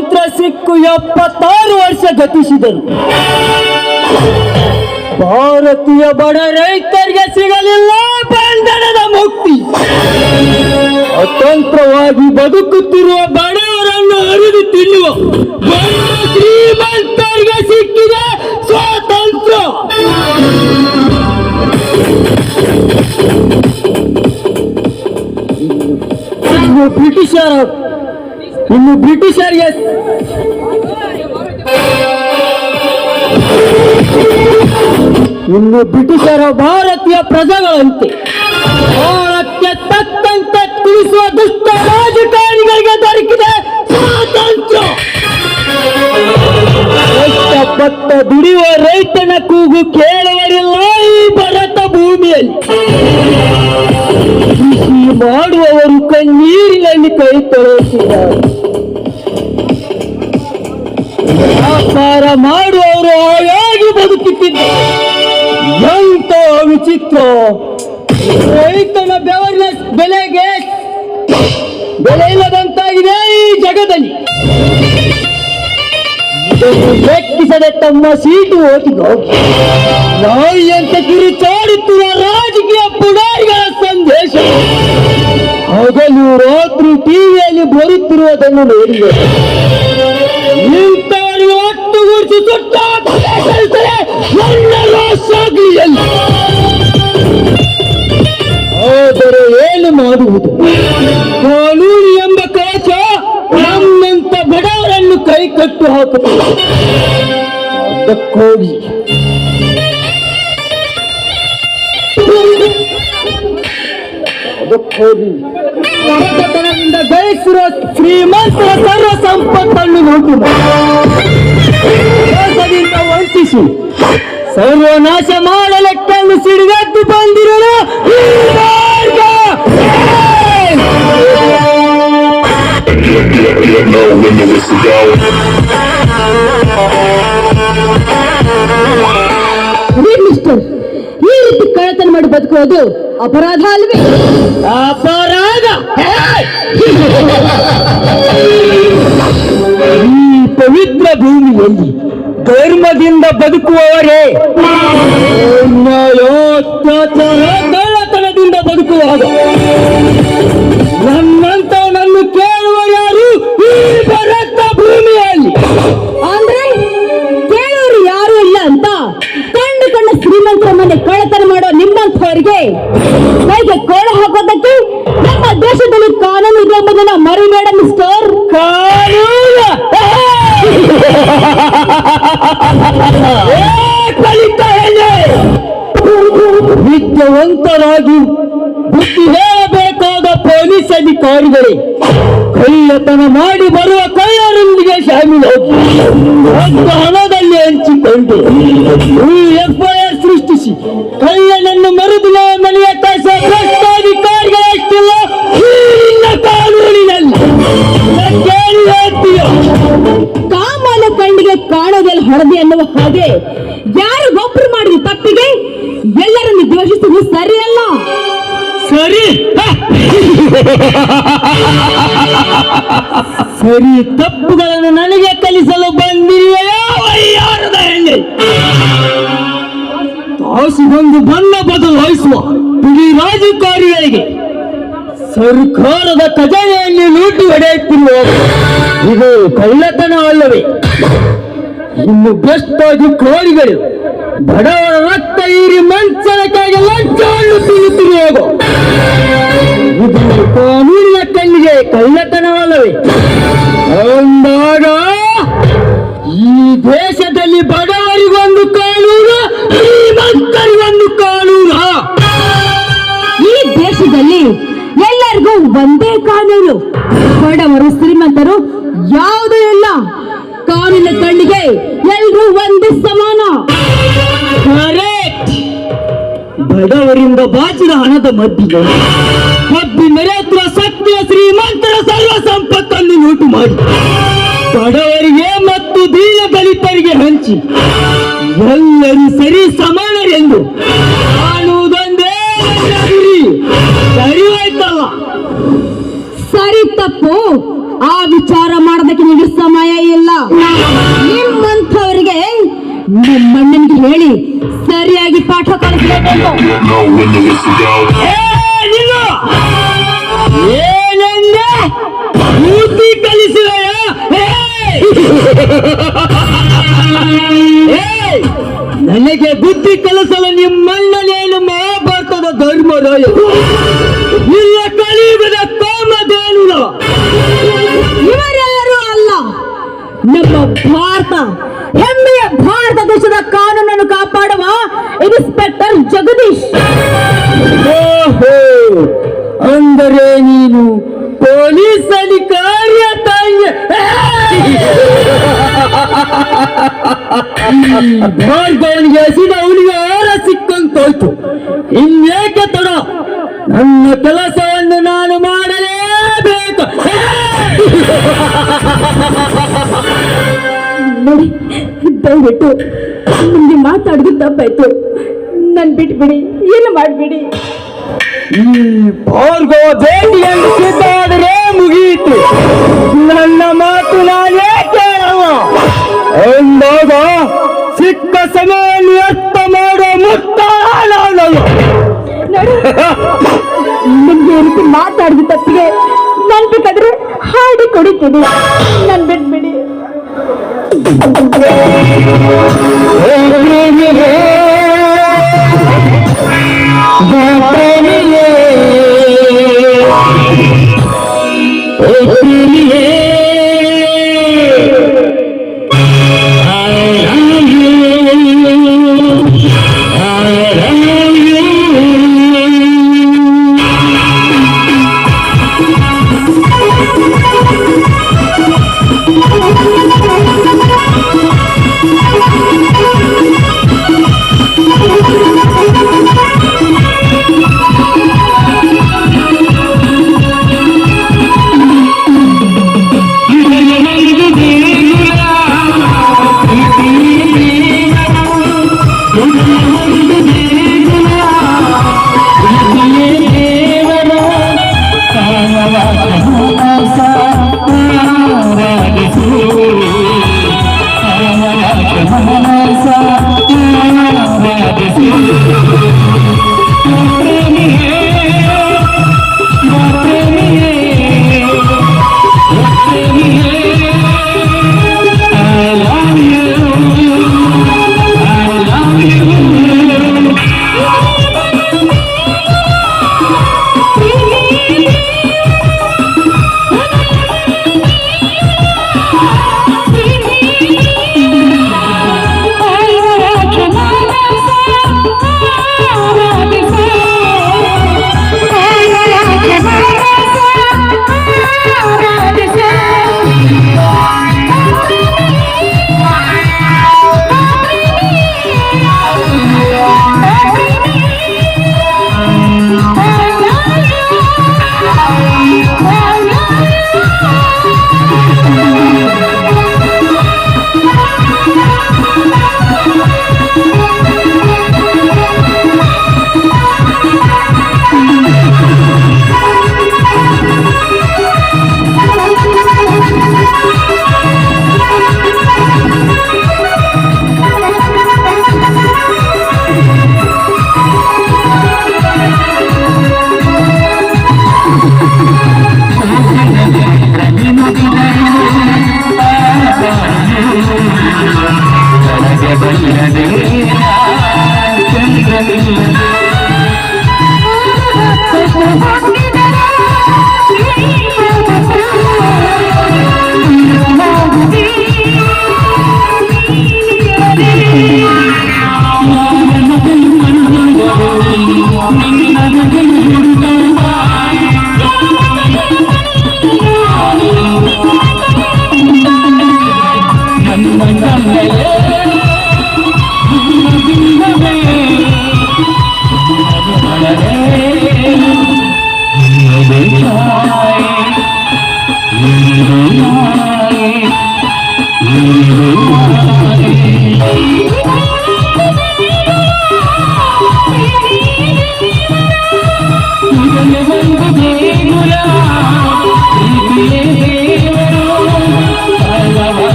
ಸ್ವಾತಂತ್ರ್ಯ ಸಿಕ್ಕು 76 ವರ್ಷ ಗತಿಸಿದರು. ಭಾರತೀಯ ಬಡ ರೈತರಿಗೆ ಸಿಗಲಿಲ್ಲ ಬಂಧನದ ಮುಕ್ತಿ. ಸ್ವತಂತ್ರವಾಗಿ ಬದುಕುತ್ತಿರುವ ಬಡವರನ್ನು ಅರಿದು ತಿನ್ನುವ ಶ್ರೀಮಂತರಿಗೆ ಸಿಕ್ಕಿದೆ ಸ್ವಾತಂತ್ರ್ಯ. ಇನ್ನು ಬ್ರಿಟಿಷರಿಗೆ ಭಾರತೀಯ ಪ್ರಜೆಗಳಂತೆ ಕಾಲಕ್ಕೆ ತಕ್ಕಂತೆ ತಿಳಿಸುವ ದುಷ್ಟ ರಾಜಕಾರಣಿಗಳಿಗೆ ದೊರಕಿದೆ ಸ್ವಾತಂತ್ರ್ಯ. ಕಷ್ಟಪಟ್ಟ ದುಡಿಯುವ ರೈತನ ಕೂಗು ಕೇಳುವರಿಲ್ಲ ಈ ಭಾರತ ಭೂಮಿಯಲ್ಲಿ. ಕೃಷಿ ಮಾಡುವವರು ಕಣ್ಣೀರಿನಲ್ಲಿ ಕೈ ತೊಳೆಯುತ್ತಿದ್ದಾರೆ. ವ್ಯಾಪಾರ ಮಾಡುವವರು ಹಾಗಾಗಿ ಬದುಕುತ್ತಿದ್ದಾರೆ. ಎಂತ ವಿಚಿತ್ರ! ರೈತನ ಬೆವರಿನ ಬೆಲೆ ಇಲ್ಲದಂತಾಗಿದೆ ಈ ಜಗದಲ್ಲಿ. ಲೆಕ್ಕಿಸದೆ ತಮ್ಮ ಸೀಟು ಓದಿಗೆ ಹೋಗಿ ನಾಯಿಯಂತೆ ಕಿರುಚಾಡುತ್ತಿರುವ ರಾಜಕೀಯ ಪುಡಾರಿಗಳ ಸಂದೇಶ ಹಗಲು ರಾತ್ರಿ ಟಿವಿಯಲ್ಲಿ ಬರುತ್ತಿರುವುದನ್ನು ನೋಡಿದೆ. ಇಂಥವರಿಗೆ ಒಟ್ಟುಗೂಡಿಸಿ ಸುಟ್ಟ ಆದರೆ ಏನು ಮಾಡುವುದು? ಕಾನೂನು ಎಂಬ ಕವಚ ನಮ್ಮಂತ ಬಡವರನ್ನು ಕೈ ಕಟ್ಟು ಹಾಕುತ್ತದೆ. ಅದಕ್ಕೋಗಿ ಕಳ್ಳತನದಿಂದ ಗಳಿಸಿರುವ ಶ್ರೀಮಂತರ ಸರ್ವ ಸಂಪತ್ತನ್ನು ಲೂಟಿ ಮೋಸದಿಂದ ವಂಚಿಸಿ ಸರ್ವನಾಶ ಮಾಡಲೆಕ್ಕನ್ನು ಸಿಡಿದದ್ದು ಬಂದಿರುವ ಈ ರೀತಿ ಕಳ್ಳತನ ಮಾಡಿ ಬದುಕುವುದು ಅಪರಾಧ ಅಲ್ವೇ? ಅಪರಾಧ. ಈ ಪವಿತ್ರ ಭೂಮಿಯಲ್ಲಿ ಧರ್ಮದಿಂದ ಬದುಕುವವರೇ ಕಳ್ಳತನದಿಂದ ಬದುಕುವಾಗ ನನ್ನಂತವನನ್ನು ಕೇಳುವರು ಯಾರು ಈ ಭಾರತ ಭೂಮಿಯಲ್ಲಿ? ಅಂದ್ರೆ ಕೇಳುವರು ಯಾರು ಇಲ್ಲ ಅಂತ ಕಣ್ಣ ಶ್ರೀಮಂತರ ಮನೆ ಕಳ್ಳತನ ಮಾಡೋ ನಿಮ್ಮಂಥವರಿಗೆ ಕೈಗೆ ಕೋಳ ಹಾಕೋದಕ್ಕೆ ನಮ್ಮ ದೇಶದಲ್ಲಿ ಕಾನೂನು ಇದೆ ಎಂಬುದನ್ನ ಮರಿಬೇಡ ಮಿಸ್ಟರ್. ಕಾನೂನು ವಿದ್ಯಾವಂತರಾಗಿ ಬುದ್ಧಿ ಹೇಳಬೇಕಾದ ಪೊಲೀಸ್ ಅಧಿಕಾರಿಗಳೇ ಕಳ್ಳತನ ಮಾಡಿ ಬರುವ ಕಳ್ಳರೊಂದಿಗೆ ಶಾಮೀಲಾಗಿ ಹಣದಲ್ಲಿ ಹಂಚಿಕೊಂಡು ಎಫ್ಐಆರ್ ಸೃಷ್ಟಿಸಿ ಕಳ್ಳನನ್ನು ಮರುದಿನ ಮನೆಯ ಕಸ ಭ್ರಷ್ಟಾಧಿಕಾರಿಗಳಷ್ಟಿಲ್ಲ ಕಾನೂನಿನಲ್ಲಿ. ಕಾಮನ ಕಣ್ಣಿಗೆ ಕಾಣೋದೆಲ್ಲ ಹಳದಿ ಅನ್ನುವ ಹಾಗೆ ಯಾರು ಒಬ್ಬರು ಮಾಡಿದ ತಪ್ಪಿಗೆ ಎಲ್ಲರನ್ನು ದ್ವೇಷಿಸುವುದು ಸರಿಯಲ್ಲ. ಸರಿ ಸರಿ ತಪ್ಪುಗಳನ್ನು ನನಗೆ ಕಲಿಸಲು ಬಂದಿರುವೆಯಾರದ ಹೆಣ್ಣೆ. ತಾಸಿಗೊಂದು ಬಣ್ಣ ಬದಲಾಯಿಸುವ ಇಡೀ ರಾಜಕಾರಿಗಳಿಗೆ ಸರ್ಕಾರದ ಖಜಾನೆಯಲ್ಲಿ ಲೂಟಿ ಹೊಡೆಯುತ್ತಿರುವ ಇದು ಕಳ್ಳತನ ಅಲ್ಲವೇ? ಇನ್ನು ಭ್ರಷ್ಟಾಧಿಕಾರಿಗಳು ಬಡವರ ರಕ್ತ ಹೀರಿ ಮಂಚನಕ್ಕಾಗಿ ಲಂಚವನ್ನು ತಿನ್ನುತ್ತಿರುವಾಗ ಇದು ಕಾನೂನಿನ ಕಣ್ಣಿಗೆ ಕಳ್ಳತನವಲ್ಲವೇ? ಅಂದಾಗ ಈ ದೇಶದಲ್ಲಿ ಬಡವರಿಗೊಂದು ಕಾನೂನು, ಶ್ರೀಮಂತರಿಗೊಂದು ಕಾನೂನು. ಈ ದೇಶದಲ್ಲಿ ಎಲ್ಲರಿಗೂ ಒಂದೇ ಕಾನೂನು. ಬಡವರು ಶ್ರೀಮಂತರು ಯಾವುದೂ ಇಲ್ಲ. ಕಾನೂನಿನ ಕಣ್ಣಿಗೆ ಎಲ್ಲರೂ ಒಂದೇ ಸಮಾನ. ಬಡವರಿಂದ ಬಾಚಿದ ಹಣದ ಮಧ್ಯೆ ಕಬ್ಬಿ ಮೆರೆಯುತ್ತಿರುವ ಸತ್ಯ ಶ್ರೀಮಂತರ ಸರ್ವ ಸಂಪತ್ತನ್ನು ಲೂಟು ಮಾಡಿ ಬಡವರಿಗೆ ಮತ್ತು ದೀನ ದಲಿತರಿಗೆ ಹಂಚಿ ಎಲ್ಲರೂ ಸರಿ ಸಮಾನರೆಂದು ಕಾಣುವುದೊಂದೇ ಸರಿ ಹೋಯ್ತಲ್ಲ. ಸರಿ ತಪ್ಪು ಆ ವಿಚಾರ ಮಾಡದ ವಾದಕ್ಕೆ ನಿಮಗೆ ಸಮಯ ಇಲ್ಲ. ನಿಮ್ಮಂಥವರಿಗೆ ನಿಮ್ಮಣ್ಣನಿಗೆ ಹೇಳಿ ಸರಿಯಾಗಿ ಪಾಠ ಕಲಿಸಲೇಬೇಕು. ಏನಂದೆ? ಬುದ್ಧಿ ಕಲಿಸಿದಯ? ನನಗೆ ಬುದ್ಧಿ ಕಲಿಸಲು ನಿಮ್ಮಣ್ಣನೇನು ಮಹಾಭಾರತದ ಧರ್ಮರಾಯ ಇಲ್ಲ ಕಲಿಯುಗದ ಕಾಮಧೇನುಲ. ಇವರೆಲ್ಲರೂ ಅಲ್ಲ, ನಮ್ಮ ಭಾರತ ಹೆಮ್ಮೆಯ ಭಾರತ ದೇಶದ ಕಾನೂನನ್ನು ಕಾಪಾಡುವ ಇನ್ಸ್ಪೆಕ್ಟರ್ ಜಗದೀಶ್. ಓಹೋ, ಅಂದರೆ ನೀನು ಪೊಲೀಸ್ ಅಧಿಕಾರಿಯ ತಾಯಿಯ ಭಾರ್ಗವನಿಗೆ ಹಸಿದ ಅವನಿಗೆ ಆರ ಸಿಕ್ಕಂತೋಯ್ತು. ಇನ್ನೇಕೆ ತಡ, ನನ್ನ ಕೆಲಸವನ್ನು ನಾನು ಮಾಡಲೇಬೇಕು. ನೋಡಿ, ದಯವಿಟ್ಟು ನಿಮ್ಗೆ ಮಾತಾಡಿದ್ದು ತಪ್ಪಾಯ್ತು. ನನ್ ಬಿಟ್ಬಿಡಿ, ಏನು ಮಾಡ್ಬಿಡಿ. ಈ ಭಾರ್ಗವ ಭೇಟಿಯನ್ನು ಸಿದ್ಧಾದರೆ ಮುಗಿಯಿತು. ನನ್ನ ಮಾತು ನಾನೇ ಕೇಳುವ ಅಂದಾಗ ಸಿಕ್ಕ ಸಮಯವನ್ನು ವ್ಯರ್ಥ ಮಾಡೋ ಮುಕ್ತ ನಾನಲ್ಲ. ನಿಮ್ಗೆ ಈ ರೀತಿ ಮಾತಾಡಿದ ತಪ್ಪಿಗೆ ನನ್ ಬೇಕಾದ್ರೆ ಹಾಡಿ ಕೊಡಿತೀನಿ. ನನ್ ಬಿಟ್ಬಿಡಿ.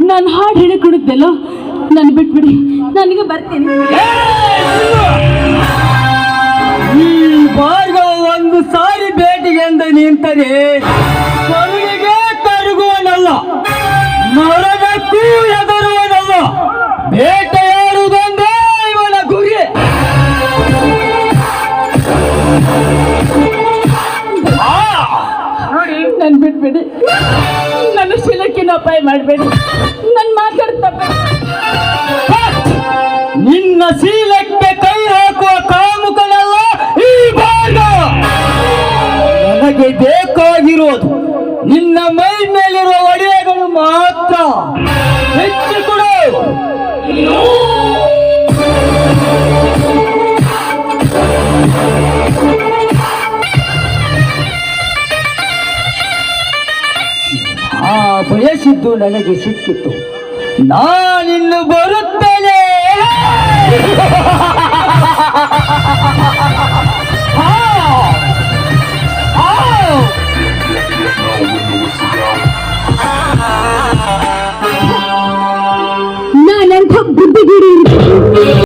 ನಾನು ಹಾಡು ಹೇಳಿ ಕುಡಿದ್ನಲ್ಲ, ನಾನು ಬಿಟ್ಬಿಡಿ, ನನಗೆ ಬರ್ತೀನಿ. ಈ ಭಾರ್ಗವ ಒಂದು ಸಾರಿ ಭೇಟಿಗೆ ಎಂದು ನಿಂತರೆ ಕೊನೆಗೆ ಕರಗುವನಲ್ಲ, ಮರಣಕ್ಕೂ ಎದುರುವನಲ್ಲ. ಬೇಟೆಯಾಡುವುದೊಂದೇ ಇವನ ಗುರಿ. ನನ್ ಬಿಟ್ಬಿಡಿ, ನನ್ನ ಶೀಲಕ್ಕಿನ ಅಪಾಯ ಮಾಡಬೇಡಿ, ನನ್ನ ಮಾತಾಡ್ತಾ ನಿನ್ನ ಶೀಲಕ್ಕೆ ಕೈ ಹಾಕುವ ಕಾಮುಕನಲ್ಲ ಈ ಭಾರ್ಗವ. ನನಗೆ ಬೇಕಾಗಿರೋದು ನಿನ್ನ ಮೈ ಮೇಲಿರುವ ಒಡೆಯಗಳು ಮಾತ್ರ. ಹೆಚ್ಚು ಕೊಡು. ಬಯಸಿದ್ದು ನನಗೆ ಸಿಕ್ಕಿತು. ನಾನಿನ್ನು ಬರುತ್ತೇನೆ. ನಾನಂಥ ಬುದ್ಧಿಗಿರಿ